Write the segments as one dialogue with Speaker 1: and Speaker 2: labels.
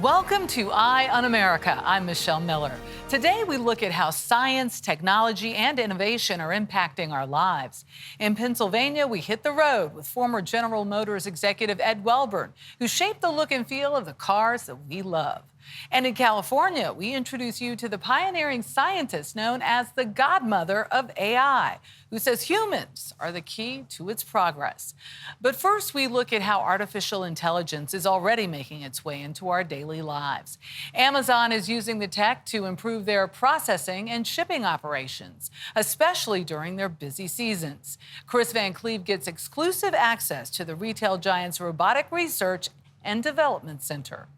Speaker 1: Welcome to Eye on America. I'm Michelle Miller. Today we look at how science, technology, and innovation are impacting our lives. In Pennsylvania, we hit the road with former General Motors executive Ed Welburn, who shaped the look and feel of the cars that we love. And in California, we introduce you to the pioneering scientist known as the Godmother of AI, who says humans are the key to its progress. But first, we look at how artificial intelligence is already making its way into our daily lives. Amazon is using the tech to improve their processing and shipping operations, especially during their busy seasons. Chris Van Cleve gets exclusive access to the retail giant's Robotic Research and Development Center.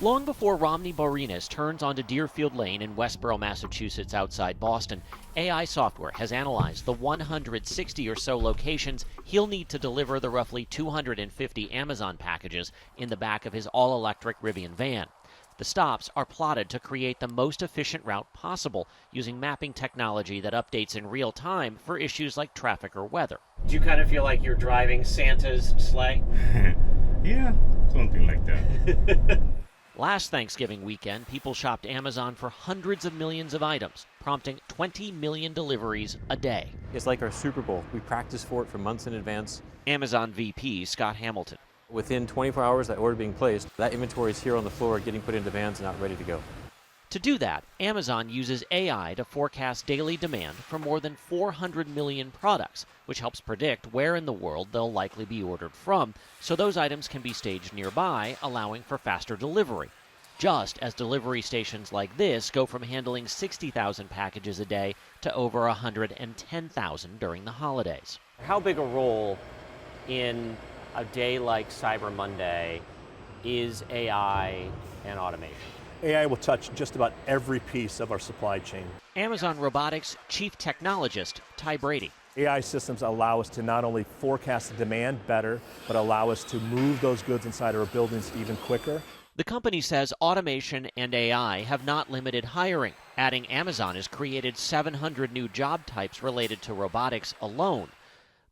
Speaker 2: Long before Romney Barinas turns onto Deerfield Lane in Westboro, Massachusetts, outside Boston, AI software has analyzed the 160 or so locations he'll need to deliver the roughly 250 Amazon packages in the back of his all-electric Rivian van. The stops are plotted to create the most efficient route possible, using mapping technology that updates in real time for issues like traffic or weather. Do you kind of feel like you're driving Santa's sleigh?
Speaker 3: Yeah, something like that.
Speaker 2: Last Thanksgiving weekend, people shopped Amazon for hundreds of millions of items, prompting 20 million deliveries a day.
Speaker 4: It's like our Super Bowl. We practice for it for months in advance.
Speaker 2: Amazon VP Scott Hamilton.
Speaker 4: Within 24 hours, that order being placed, that inventory is here on the floor, getting put into vans and out ready to go.
Speaker 2: To do that, Amazon uses AI to forecast daily demand for more than 400 million products, which helps predict where in the world they'll likely be ordered from, so those items can be staged nearby, allowing for faster delivery. Just as delivery stations like this go from handling 60,000 packages a day to over 110,000 during the holidays. How big a role in a day like Cyber Monday is AI and automation?
Speaker 5: AI will touch just about every piece of our supply chain.
Speaker 2: Amazon Robotics Chief Technologist Ty Brady.
Speaker 5: AI systems allow us to not only forecast the demand better, but allow us to move those goods inside our buildings even quicker.
Speaker 2: The company says automation and AI have not limited hiring. Adding Amazon has created 700 new job types related to robotics alone.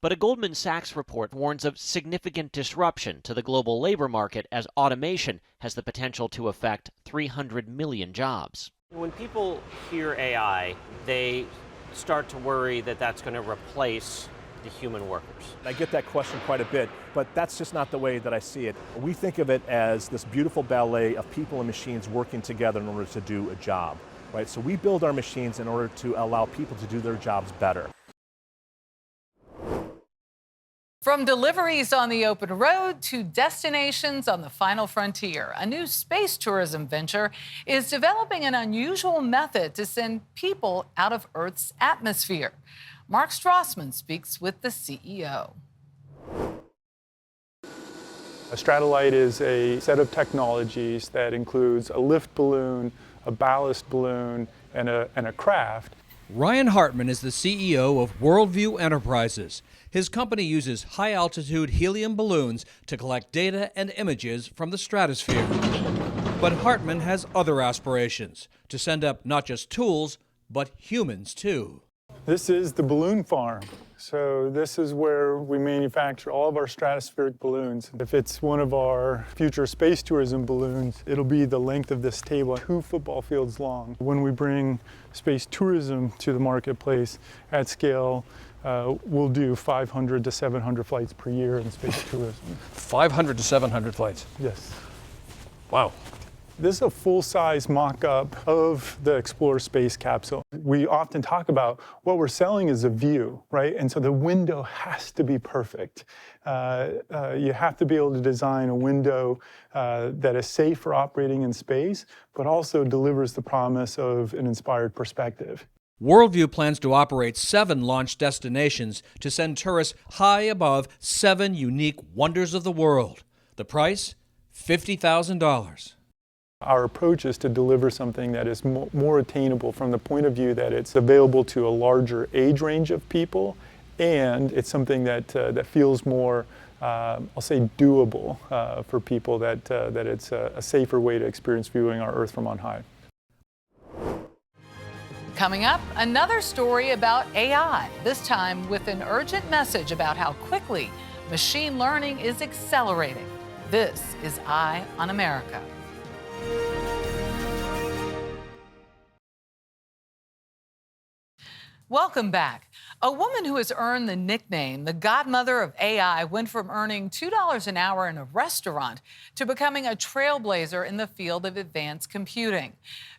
Speaker 2: But a Goldman Sachs report warns of significant disruption to the global labor market as automation has the potential to affect 300 million jobs. When people hear AI, they start to worry that that's going to replace the human workers.
Speaker 5: I get that question quite a bit, but that's just not the way that I see it. We think of it as this beautiful ballet of people and machines working together in order to do a job, right? So we build our machines in order to allow people to do their jobs better.
Speaker 1: From deliveries on the open road to destinations on the final frontier, a new space tourism venture is developing an unusual method to send people out of Earth's atmosphere. Mark Strassman speaks with the CEO.
Speaker 6: A Stratolite is a set of technologies that includes a lift balloon, a ballast balloon, and a craft.
Speaker 7: Ryan Hartman is the CEO of Worldview Enterprises. His company uses high-altitude helium balloons to collect data and images from the stratosphere. But Hartman has other aspirations, to send up not just tools, but humans too.
Speaker 6: This is the balloon farm. So this is where we manufacture all of our stratospheric balloons. If it's one of our future space tourism balloons, it'll be the length of this table, 2 football fields long. When we bring space tourism to the marketplace at scale, we'll do 500 to 700 flights per year in space tourism.
Speaker 7: 500 to 700 flights?
Speaker 6: Yes.
Speaker 7: Wow.
Speaker 6: This is a full-size mock-up of the Explorer space capsule. We often talk about what we're selling is a view, right? And so the window has to be perfect. You have to be able to design a window that is safe for operating in space, but also delivers the promise of an inspired perspective.
Speaker 7: Worldview plans to operate 7 launch destinations to send tourists high above 7 unique wonders of the world. The price? $50,000.
Speaker 6: Our approach is to deliver something that is more attainable from the point of view that it's available to a larger age range of people, and it's something that feels more, I'll say, doable for people, that it's a safer way to experience viewing our Earth from on high.
Speaker 1: Coming up, another story about AI, this time with an urgent message about how quickly machine learning is accelerating. This is Eye on America. Welcome back. A woman who has earned the nickname the Godmother of AI went from earning $2 an hour in a restaurant to becoming a trailblazer in the field of advanced computing.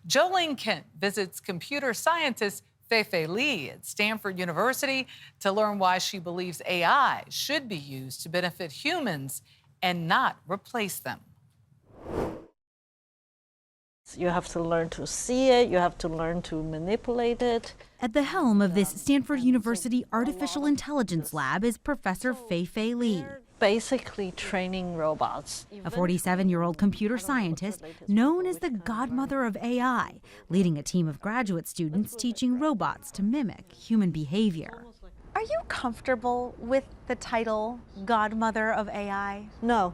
Speaker 1: Jolene Kent visits computer scientist Fei-Fei Li at Stanford University to learn why she believes AI should be used to benefit humans and not replace them.
Speaker 8: You have to learn to see it, you have to learn to manipulate it.
Speaker 9: At the helm of this Stanford University Artificial Intelligence Lab is Professor Fei-Fei Li,
Speaker 8: Basically training robots.
Speaker 9: a 47-year-old computer scientist known as the Godmother of AI, leading a team of graduate students teaching robots to mimic human behavior.
Speaker 10: Are you comfortable with the title Godmother of AI?
Speaker 8: No,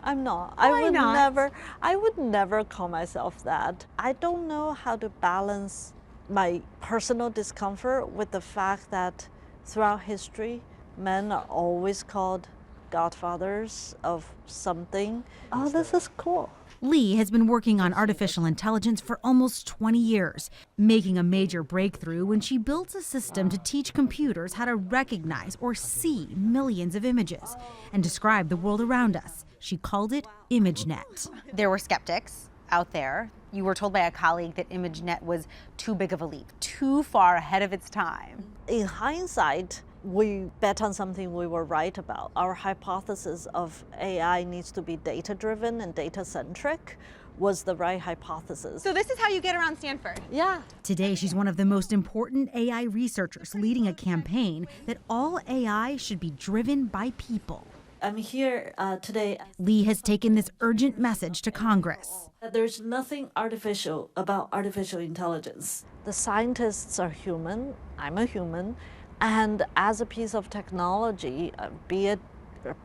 Speaker 8: I'm not.
Speaker 10: Why not?
Speaker 8: I would never call myself that. I don't know how to balance my personal discomfort with the fact that throughout history, men are always called godfathers of something. Oh, this is cool.
Speaker 9: Li has been working on artificial intelligence for almost 20 years, making a major breakthrough when she built a system to teach computers how to recognize or see millions of images and describe the world around us. She called it ImageNet.
Speaker 10: There were skeptics out there. You were told by a colleague that ImageNet was too big of a leap, too far ahead of its time.
Speaker 8: In hindsight, we bet on something we were right about. Our hypothesis of AI needs to be data-driven and data-centric was the right hypothesis.
Speaker 10: So this is how you get around Stanford?
Speaker 8: Yeah.
Speaker 9: Today, she's one of the most important AI researchers leading a campaign that all AI should be driven by people.
Speaker 8: I'm here today.
Speaker 9: Li has taken this urgent message to Congress.
Speaker 8: There's nothing artificial about artificial intelligence. The scientists are human, I'm a human, and as a piece of technology, be it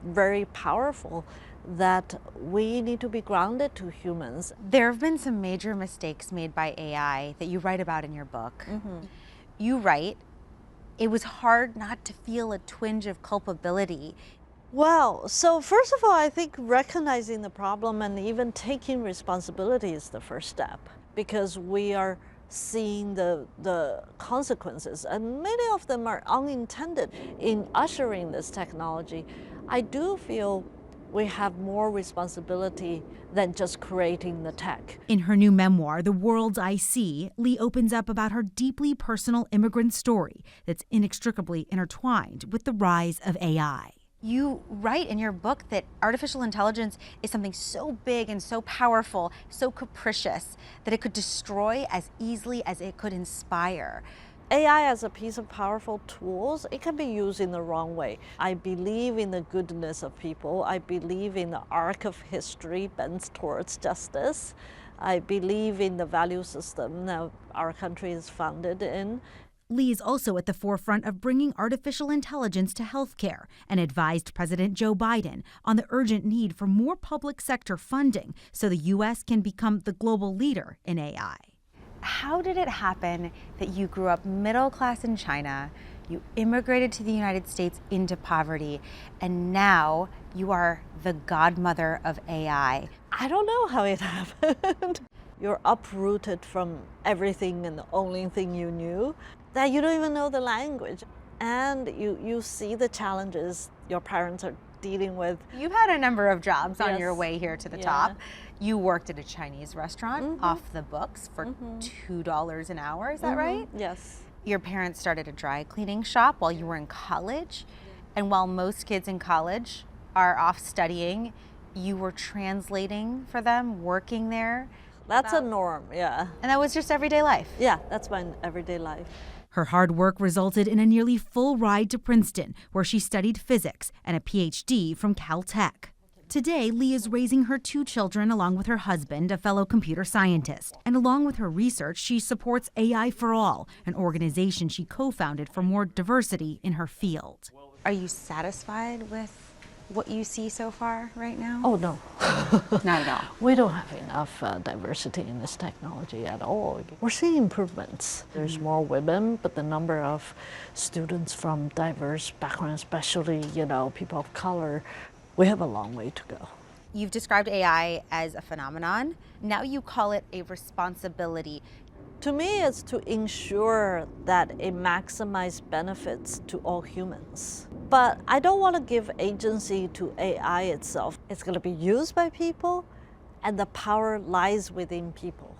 Speaker 8: very powerful, that we need to be grounded to humans.
Speaker 10: There have been some major mistakes made by AI that you write about in your book. You write, it was hard not to feel a twinge of culpability.
Speaker 8: Well, so first of all, I think recognizing the problem and even taking responsibility is the first step, because we are seeing the consequences, and many of them are unintended in ushering this technology. I do feel we have more responsibility than just creating the tech.
Speaker 9: In her new memoir, The Worlds I See, Li opens up about her deeply personal immigrant story that's inextricably intertwined with the rise of AI.
Speaker 10: You write in your book that artificial intelligence is something so big and so powerful, so capricious, that it could destroy as easily as it could inspire.
Speaker 8: AI as a piece of powerful tools, it can be used in the wrong way. I believe in the goodness of people. I believe in the arc of history bends towards justice. I believe in the value system that our country is founded in.
Speaker 9: Li is also at the forefront of bringing artificial intelligence to healthcare and advised President Joe Biden on the urgent need for more public sector funding so the U.S. can become the global leader in AI.
Speaker 10: How did it happen that you grew up middle class in China, you immigrated to the United States into poverty, and now you are the godmother of AI?
Speaker 8: I don't know how it happened. You're uprooted from everything and the only thing you knew, that you don't even know the language. And you see the challenges your parents are dealing with.
Speaker 10: You've had a number of jobs on
Speaker 8: Yes.
Speaker 10: your way here to the top. You worked at a Chinese restaurant off the books for $2 an hour, is that right?
Speaker 8: Yes.
Speaker 10: Your parents started a dry cleaning shop while you were in college. And while most kids in college are off studying, you were translating for them, working there.
Speaker 8: That's a norm, yeah.
Speaker 10: And that was just everyday life.
Speaker 8: Yeah, that's my everyday life.
Speaker 9: Her hard work resulted in a nearly full ride to Princeton, where she studied physics and a PhD from Caltech. Today, Li is raising her 2 children along with her husband, a fellow computer scientist. And along with her research, she supports AI for All, an organization she co-founded for more diversity in her field.
Speaker 10: Are you satisfied with what you see so far right now?
Speaker 8: Oh, no.
Speaker 10: Not at all.
Speaker 8: We don't have enough diversity in this technology at all. We're seeing improvements. There's more women, but the number of students from diverse backgrounds, especially, people of color, we have a long way to go.
Speaker 10: You've described AI as a phenomenon. Now you call it a responsibility.
Speaker 8: To me, it's to ensure that it maximizes benefits to all humans. But I don't want to give agency to AI itself. It's going to be used by people, and the power lies within people.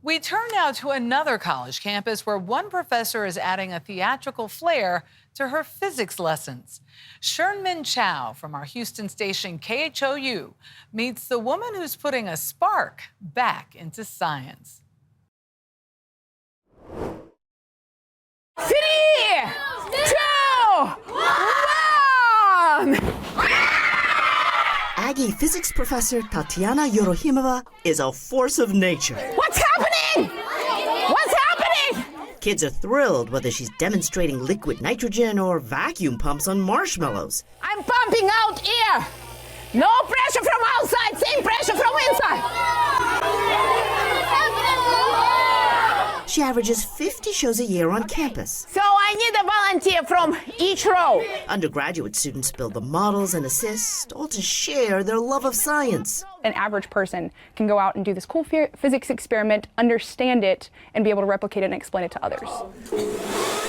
Speaker 1: We turn now to another college campus where one professor is adding a theatrical flair to her physics lessons. Shernmin Chow from our Houston station KHOU meets the woman who's putting a spark back into science.
Speaker 11: 3, 2, 1!
Speaker 12: Aggie physics professor Tatiana Yorohimova is a force of nature.
Speaker 11: What's happening? What's happening?
Speaker 12: Kids are thrilled whether she's demonstrating liquid nitrogen or vacuum pumps on marshmallows.
Speaker 11: I'm pumping out air. No pressure from outside, same pressure from inside.
Speaker 12: She averages 50 shows a year on campus.
Speaker 11: So I need a volunteer from each row.
Speaker 12: Undergraduate students build the models and assist, all to share their love of science.
Speaker 13: An average person can go out and do this cool physics experiment, understand it, and be able to replicate it and explain it to others.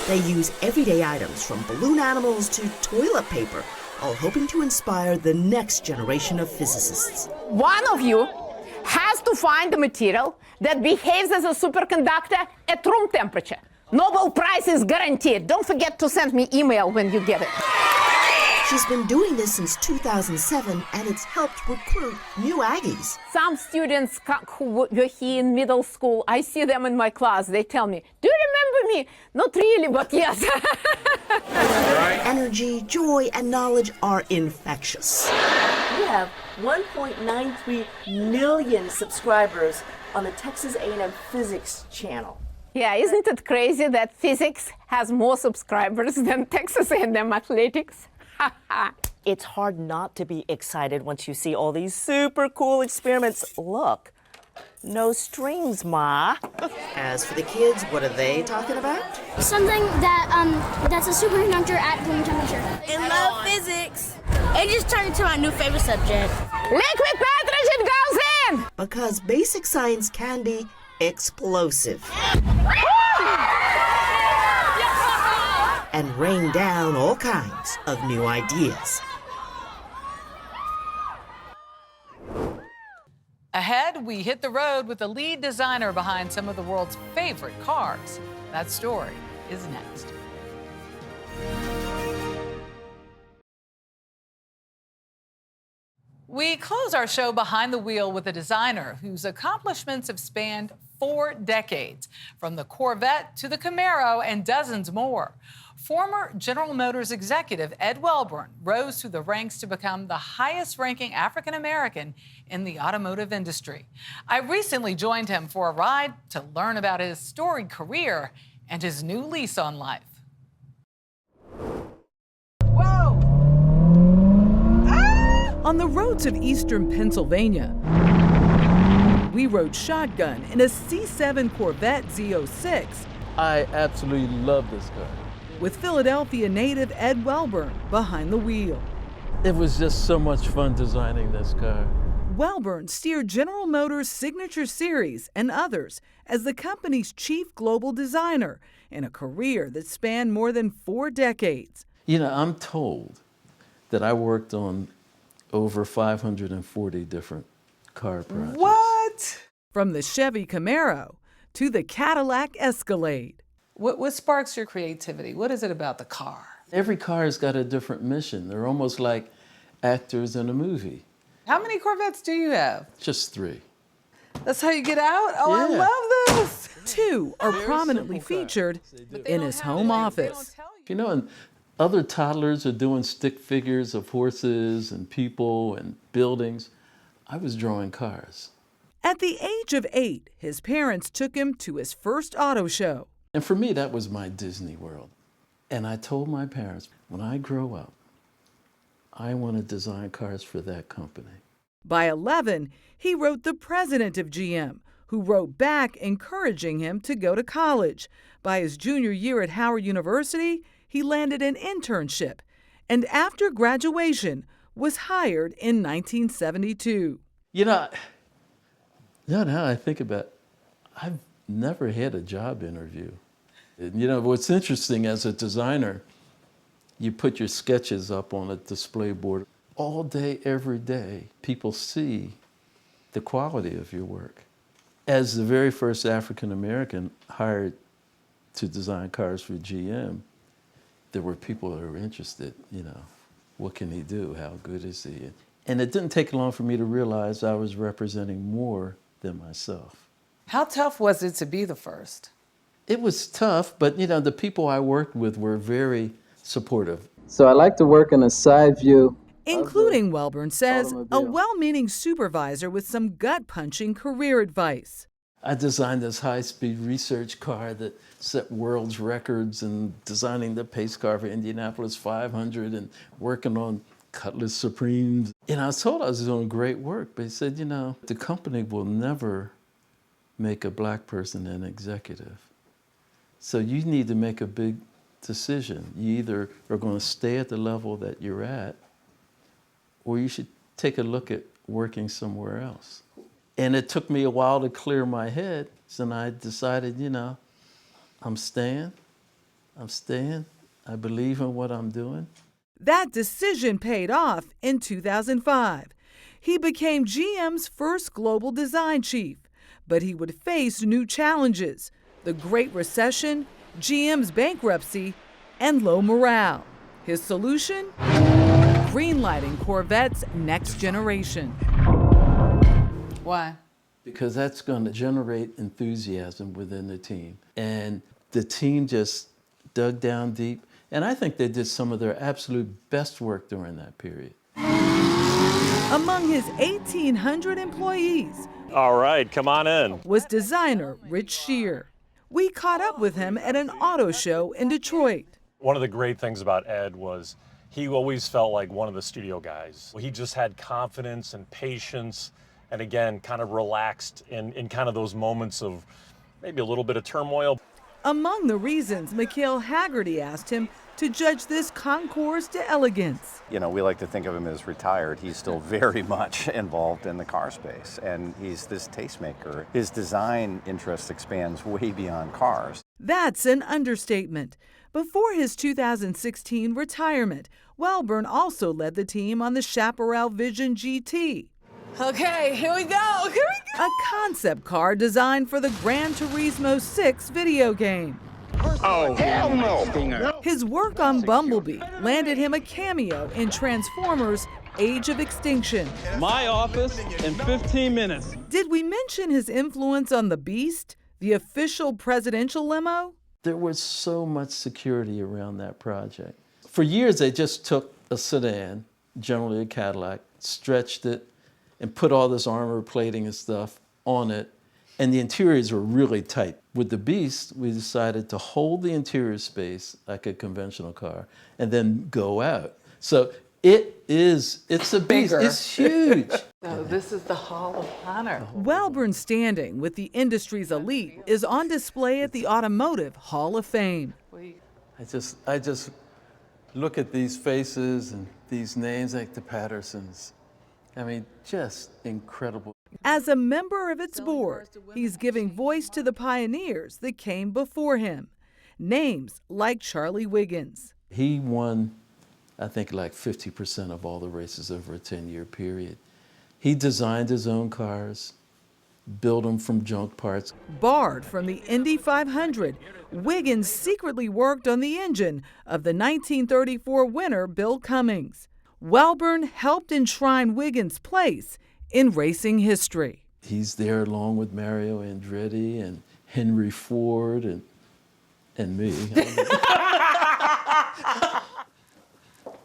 Speaker 12: They use everyday items from balloon animals to toilet paper, all hoping to inspire the next generation of physicists.
Speaker 11: One of you has to find the material that behaves as a superconductor at room temperature. Nobel Prize is guaranteed. Don't forget to send me email when you get it.
Speaker 12: She's been doing this since 2007, and it's helped recruit new Aggies.
Speaker 11: Some students who were here in middle school, I see them in my class, they tell me, do you remember me? Not really, but yes.
Speaker 12: Energy, joy, and knowledge are infectious.
Speaker 14: We have 1.93 million subscribers on the Texas A&M Physics channel.
Speaker 11: Yeah, isn't it crazy that physics has more subscribers than Texas A&M athletics?
Speaker 14: It's hard not to be excited once you see all these super cool experiments. Look, no strings, Ma.
Speaker 12: As for the kids, what are they talking about?
Speaker 15: Something that's a superconductor at room temperature.
Speaker 16: I love physics. It just turned into my new favorite subject.
Speaker 11: Liquid nitrogen goes in!
Speaker 12: Because basic science can be explosive. And rain down all kinds of new ideas.
Speaker 1: Ahead, we hit the road with the lead designer behind some of the world's favorite cars. That story is next. We close our show behind the wheel with a designer whose accomplishments have spanned 4 decades, from the Corvette to the Camaro and dozens more. Former General Motors executive Ed Welburn rose through the ranks to become the highest-ranking African-American in the automotive industry. I recently joined him for a ride to learn about his storied career and his new lease on life.
Speaker 17: On the roads of eastern Pennsylvania, we rode shotgun in a C7 Corvette Z06.
Speaker 18: I absolutely love this car.
Speaker 17: With Philadelphia native Ed Welburn behind the wheel.
Speaker 18: It was just so much fun designing this car.
Speaker 17: Welburn steered General Motors' Signature Series and others as the company's chief global designer in a career that spanned more than 4 decades.
Speaker 18: You know, I'm told that I worked on over 540 different car projects.
Speaker 17: What? From the Chevy Camaro to the Cadillac Escalade.
Speaker 1: What sparks your creativity? What is it about the car?
Speaker 18: Every car has got a different mission. They're almost like actors in a movie.
Speaker 1: How many Corvettes do you have?
Speaker 18: Just 3.
Speaker 1: That's how you get out? Oh,
Speaker 18: yeah.
Speaker 1: I love this.
Speaker 17: 2 are prominently featured in his home office.
Speaker 18: You know, and other toddlers are doing stick figures of horses and people and buildings. I was drawing cars.
Speaker 17: At the age of 8, his parents took him to his first auto show.
Speaker 18: And for me, that was my Disney World. And I told my parents, when I grow up, I want to design cars for that company.
Speaker 17: By 11, he wrote the president of GM, who wrote back encouraging him to go to college. By his junior year at Howard University, he landed an internship. And after graduation, was hired in 1972.
Speaker 18: You know, now I think about it, I've never had a job interview. You know, what's interesting as a designer, you put your sketches up on a display board all day, every day. People see the quality of your work. As the very first African American hired to design cars for GM, there were people that were interested, you know, what can he do? How good is he? And it didn't take long for me to realize I was representing more than myself.
Speaker 1: How tough was it to be the first?
Speaker 18: It was tough, but you know, the people I worked with were very supportive.
Speaker 19: So I like to work in a side view.
Speaker 17: Including, Welburn says, a well-meaning supervisor with some gut-punching career advice.
Speaker 18: I designed this high-speed research car that set world's records and designing the pace car for Indianapolis 500 and working on Cutlass Supremes. And I was told I was doing great work, but he said, you know, the company will never make a black person an executive. So you need to make a big decision. You either are going to stay at the level that you're at, or you should take a look at working somewhere else. And it took me a while to clear my head, and I decided, you know, I'm staying. I believe in what I'm doing.
Speaker 17: That decision paid off in 2005. He became GM's first global design chief, but he would face new challenges: the Great Recession, GM's bankruptcy, and low morale. His solution? Greenlighting Corvette's next generation.
Speaker 1: Why?
Speaker 18: Because that's going to generate enthusiasm within the team. And the team just dug down deep. And I think they did some of their absolute best work during that period.
Speaker 17: Among his 1,800 employees,
Speaker 20: all right, come on in,
Speaker 17: was designer Rich Shear. We caught up with him at an auto show in Detroit.
Speaker 20: One of the great things about Ed was he always felt like one of the studio guys. He just had confidence and patience, and again, kind of relaxed in kind of those moments of maybe a little bit of turmoil.
Speaker 17: Among the reasons Mikhail Haggerty asked him to judge this concours d'elegance.
Speaker 21: You know, we like to think of him as retired. He's still very much involved in the car space, and he's this tastemaker. His design interest expands way beyond cars.
Speaker 17: That's an understatement. Before his 2016 retirement, Welburn also led the team on the Chaparral Vision GT.
Speaker 1: Okay, here we go.
Speaker 17: A concept car designed for the Gran Turismo 6 video game.
Speaker 22: Oh, hell no!
Speaker 17: His work on Bumblebee landed him a cameo in Transformers: Age of Extinction.
Speaker 22: My office in 15 minutes.
Speaker 17: Did we mention his influence on the Beast, the official presidential limo?
Speaker 18: There was so much security around that project. For years, they just took a sedan, generally a Cadillac, stretched it, and put all this armor plating and stuff on it, and the interiors were really tight. With the Beast, we decided to hold the interior space like a conventional car and then go out. So it's a beast.
Speaker 1: Bigger.
Speaker 18: It's huge.
Speaker 1: So this is the Hall of Honor.
Speaker 17: Welburn's standing with the industry's elite is on display at the Automotive Hall of Fame.
Speaker 18: I just look at these faces and these names like the Pattersons. I mean, just incredible.
Speaker 17: As a member of its board, he's giving voice to the pioneers that came before him. Names like Charlie Wiggins.
Speaker 18: He won, I think, like 50% of all the races over a 10-year period. He designed his own cars, built them from junk parts.
Speaker 17: Barred from the Indy 500, Wiggins secretly worked on the engine of the 1934 winner Bill Cummings. Welburn helped enshrine Wiggins' place in racing history.
Speaker 18: He's there along with Mario Andretti and Henry Ford and me.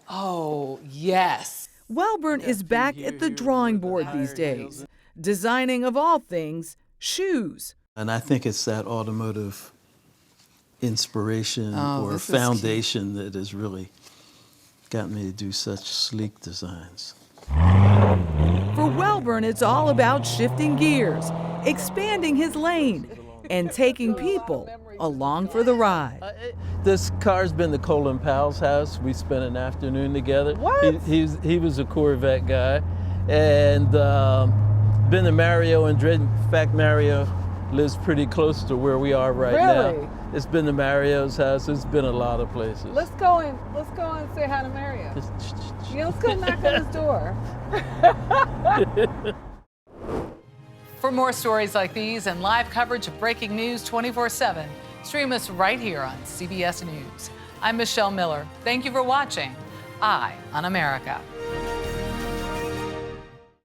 Speaker 1: Oh, yes.
Speaker 17: Welburn is back at the drawing board these days, designing, of all things, shoes.
Speaker 18: And I think it's that automotive inspiration or foundation that has really got me to do such sleek designs.
Speaker 17: For Welburn, it's all about shifting gears, expanding his lane, and taking people along for the ride.
Speaker 18: This car's been to Colin Powell's house. We spent an afternoon together.
Speaker 17: What?
Speaker 18: He was a Corvette guy. And been to Mario and Dredd. In fact, Mario lives pretty close to where we are right now. It's been to Mario's house. It's been a lot of places.
Speaker 17: Let's go and say hi to Mario. Yeah, let's go knock on his door.
Speaker 1: For more stories like these and live coverage of breaking news 24/7, stream us right here on CBS News. I'm Michelle Miller. Thank you for watching Eye on America.